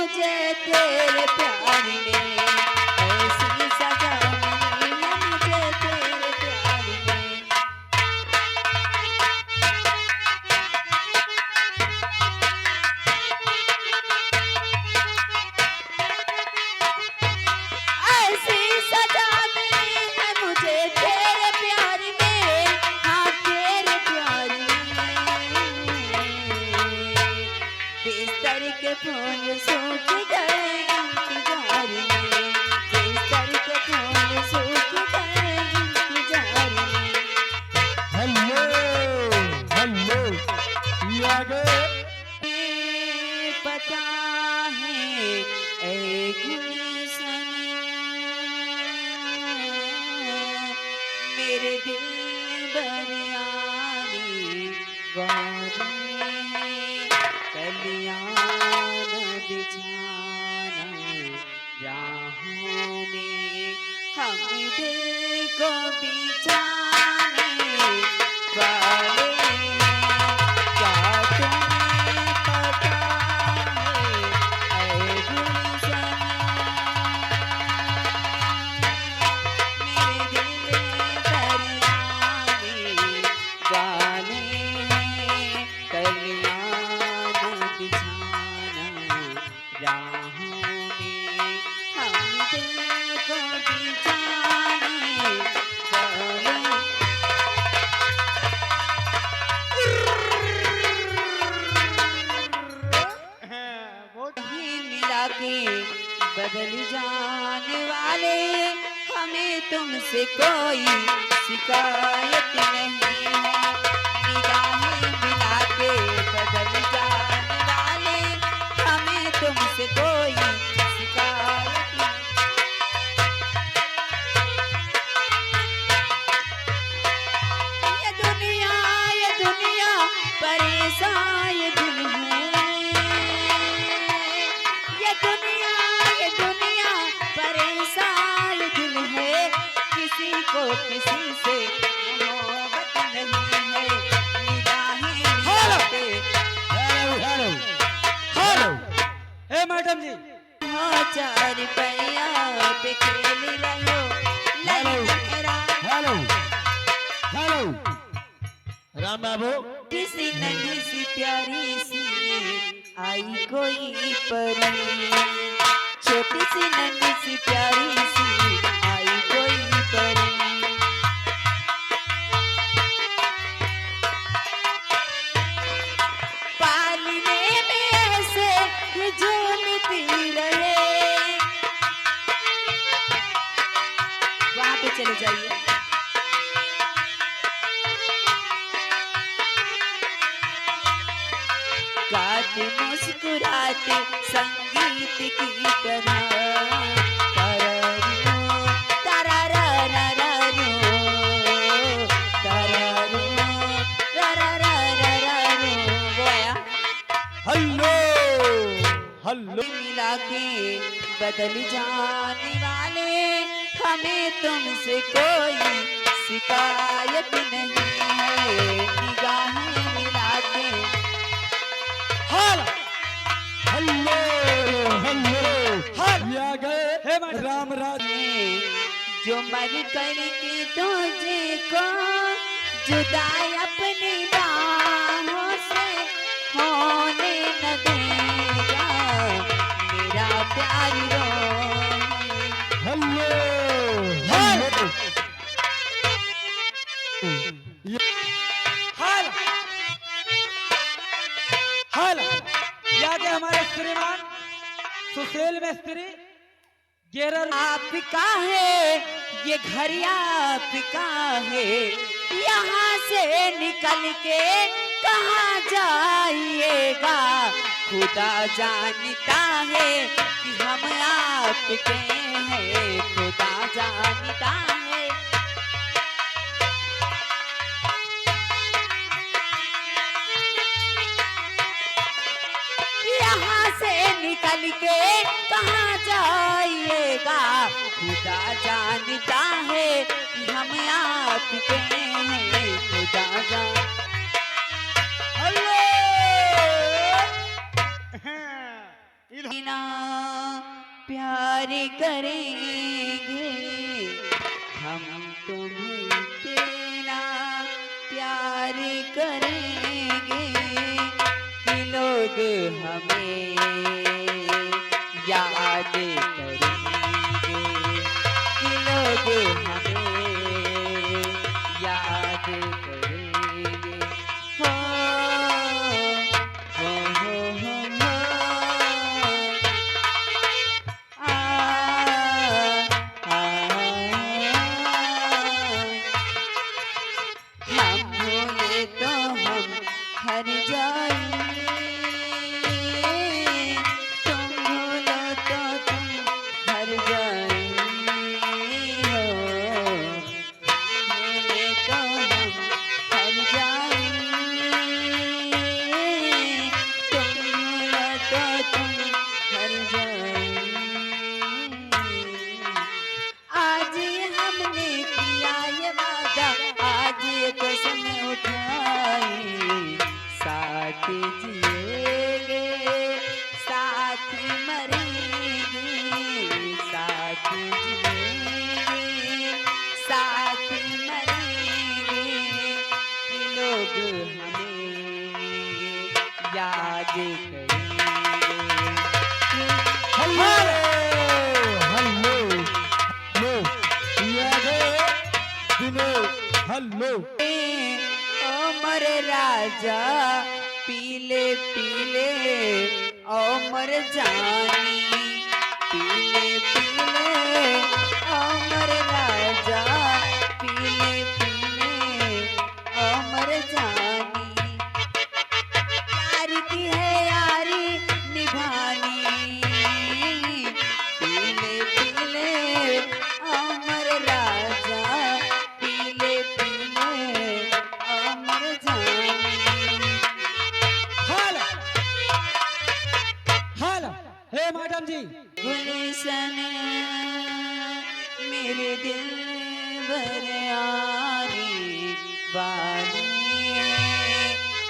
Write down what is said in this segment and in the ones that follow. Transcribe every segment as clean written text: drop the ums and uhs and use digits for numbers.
मुझे तेरे प्यार में, ऐसी सजा मिली है मुझे तेरे प्यार में। ऐसी सजा मिली है मुझे तेरे प्यार में, हाँ तेरे प्यार में। बिस्तर के फूल सूख गए इंतजार में, बिस्तर के फूल सूख गए इंतजार में। हेलो हेलो ये आ गए। पता है ऐ गुलशन, मेरे दिल बरियानी वाली है, कलियां न बिछाना राहों में, हम दिल को बिछाने वाले हैं। क्या तुम्हें पता है ऐ गुलशन, मेरे दिल बरियानी वाले हैं, कलियां न बिछाना राहों में, हम दिल को बिछाने वाले। ही मिला के बदल जाने वाले, हमें तुमसे कोई शिकायत नहीं है। निगाहें मिला के बदल जाने वाले, हमें तुमसे कोई शिकायत नहीं। ये दुनिया परेशान ये दिल है, ये दुनिया परेशान ये दिल है, किसी को किसी से मोहब्बत नहीं है। निगाहें मिलाते हेलो हेलो हेलो हे मैडम जी। हो चार पैया पे खेल रहो ललचरा, हेलो हेलो राम बाबू। किसी नन्ही सी प्यारी सी आई कोई परी, छोटी सी नन्ही सी प्यारी सी आई कोई परी। पालने में ऐसे ये झूलती रहे, वहां पे चले जाइए। गाते मुस्कुराते संगीत की तरह, तररू, तरररररू, तररू, तरररररू। वो आया। हेलो हेलो मिला के बदल जाने वाले, हमें तुमसे कोई शिकायत नहीं है। निगाहें मिला के हेलो हेलो ये आ गए राम राज। जो मर करके तुझको जुदा अपनी बाहों से होने न देगा, मेरा प्यार रो। हेलो हेलो हाल हाल याद है हमारे श्रीमान सुशील मिस्त्री गेरर। आपका है ये घर आपका है, यहाँ से निकल के कहाँ जाइएगा, खुदा जानता है कि हम आपके हैं, खुदा जानता है। यहाँ से निकल के कहाँ जाइएगा, खुदा जानता है कि हम आपके हैं, खुदा जान। हेलो ना करेंगे हम तुम्हें इतना प्यार करेंगे कि लोग हमें याद करेंगे कि लोग हमें याद करेंगे हो हो आ, हम भूले तो हम हर जाएंगे तुम भूलो तो तुम हर जाएंगे हो भूले तो हम हर जाएंगे तुम भूलो तो तुम हर जाएंगे आज हमने किया ये वादा आज ये कसम उठाई साथ जिएंगे साथ मरेंगे साथ जिएंगे साथ मरेंगे कि लोग हमें याद करेंगे हेलो हेलो हेलो यागे दिनो हेलो अमर राजा पीले पीले अमर जानी पीले पीले अमर राजा पीले पीले अमर जानी प्यार की है यारी निभानी पीले पीले अमर राजा पीले पीले अमर जानी हाल हाल हे मैडम जी गुलशन मेरे दिल भर आने वाली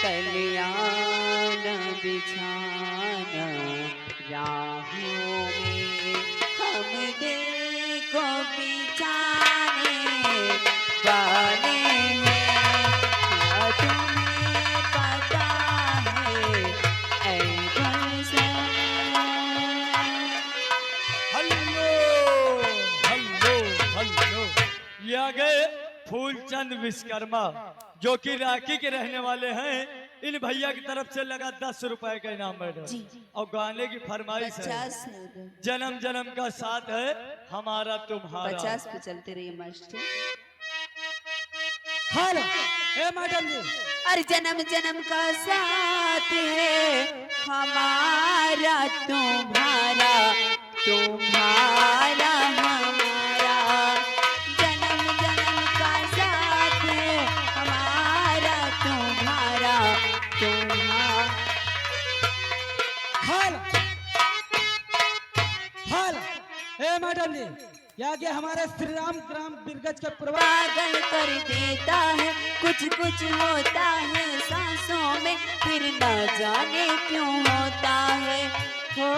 कल्याण बिछाना राहों में हम दिल को बिछाने वाले हैं क्या तुम्हें पता है ऐ गुलशन हेलो हेलो हेलो यागे फूलचंद विश्वकर्मा जो कि रांची के रहने वाले हैं इन भैया की तरफ से लगा 10 रुपए का इनाम मैडम जी। और गाने की फरमाइश है 50 जन्म जन्म का साथ है हमारा तुम्हारा 50 पे चलते रहिए मास्टर हाल हे मैडम जी अरे जन्म जन्म का साथ है हमारा तुम्हारा तुम्हारा हमारा जन्म जन्म का साथ है हमारा तुम्हारा तुम्हारा हाल हाल हे मैडम जी आगे हमारे श्री राम ग्राम बिरगज के प्रवास पागल कर देता है कुछ कुछ होता है सांसों में फिर न जाने क्यों होता है हो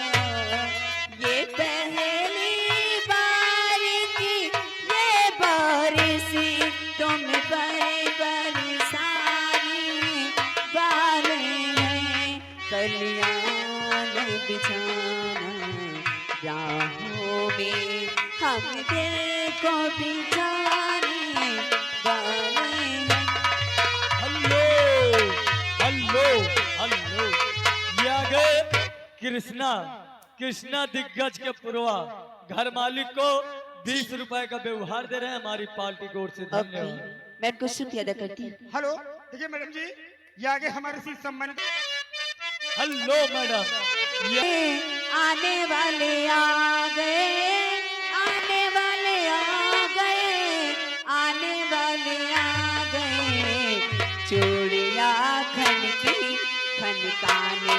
ये पहली बार की ये बारिश तुम पर बरसाने वाले हैं कल्याण बिछाना राहों में हम दिल को बिछाने वाले हैं हेलो हेलो हेलो यागे कृष्णा कृष्णा दिग्गज के पुरवा घर मालिक को 20 रुपए का व्यवहार दे रहे हैं हमारी पार्टी की ओर से ओके धन्यवाद मैं उनको शुक्रिया अदा करती हूँ हेलो देखिए मैडम जी ये आगे हमारे से सम्मानित हेलो मैडम आने वाले आ गए आने वाले आ गए आने वाले आ गए चूड़ियाँ खनकी खनकाने